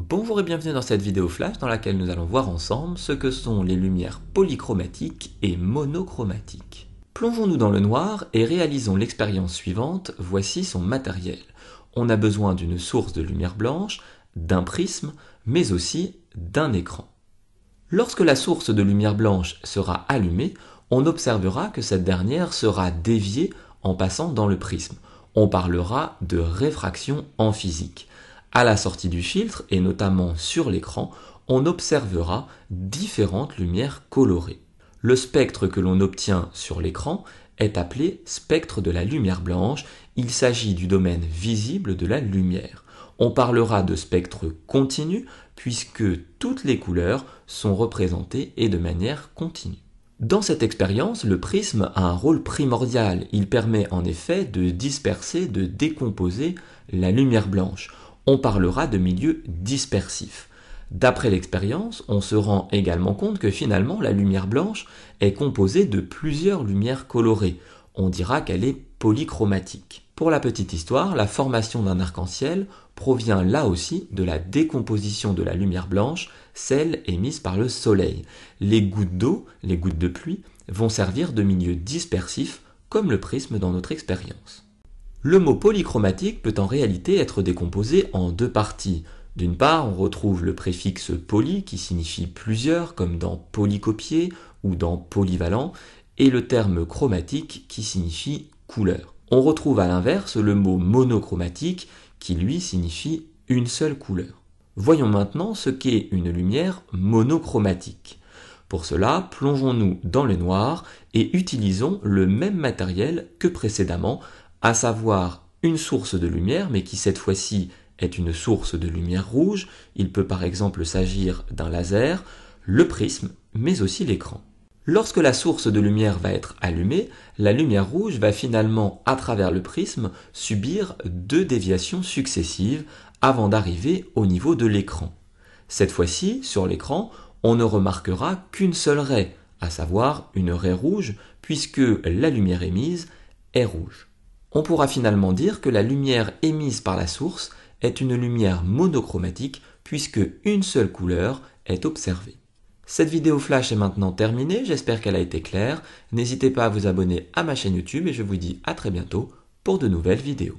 Bonjour et bienvenue dans cette vidéo flash dans laquelle nous allons voir ensemble ce que sont les lumières polychromatiques et monochromatiques. Plongeons-nous dans le noir et réalisons l'expérience suivante, voici son matériel. On a besoin d'une source de lumière blanche, d'un prisme, mais aussi d'un écran. Lorsque la source de lumière blanche sera allumée, on observera que cette dernière sera déviée en passant dans le prisme. On parlera de réfraction en physique. À la sortie du filtre, et notamment sur l'écran, on observera différentes lumières colorées. Le spectre que l'on obtient sur l'écran est appelé spectre de la lumière blanche. Il s'agit du domaine visible de la lumière. On parlera de spectre continu puisque toutes les couleurs sont représentées et de manière continue. Dans cette expérience, le prisme a un rôle primordial. Il permet en effet de disperser, de décomposer la lumière blanche. On parlera de milieu dispersif. D'après l'expérience, on se rend également compte que finalement la lumière blanche est composée de plusieurs lumières colorées. On dira qu'elle est polychromatique. Pour la petite histoire, la formation d'un arc-en-ciel provient là aussi de la décomposition de la lumière blanche, celle émise par le soleil. Les gouttes d'eau, les gouttes de pluie, vont servir de milieu dispersif comme le prisme dans notre expérience. Le mot polychromatique peut en réalité être décomposé en deux parties. D'une part, on retrouve le préfixe poly qui signifie plusieurs, comme dans polycopier ou dans polyvalent, et le terme chromatique qui signifie couleur. On retrouve à l'inverse le mot monochromatique qui lui signifie une seule couleur. Voyons maintenant ce qu'est une lumière monochromatique. Pour cela, plongeons-nous dans le noir et utilisons le même matériel que précédemment, à savoir une source de lumière, mais qui cette fois-ci est une source de lumière rouge. Il peut par exemple s'agir d'un laser, le prisme, mais aussi l'écran. Lorsque la source de lumière va être allumée, la lumière rouge va finalement, à travers le prisme, subir deux déviations successives avant d'arriver au niveau de l'écran. Cette fois-ci, sur l'écran, on ne remarquera qu'une seule raie, à savoir une raie rouge, puisque la lumière émise est rouge. On pourra finalement dire que la lumière émise par la source est une lumière monochromatique puisque une seule couleur est observée. Cette vidéo flash est maintenant terminée, j'espère qu'elle a été claire. N'hésitez pas à vous abonner à ma chaîne YouTube et je vous dis à très bientôt pour de nouvelles vidéos.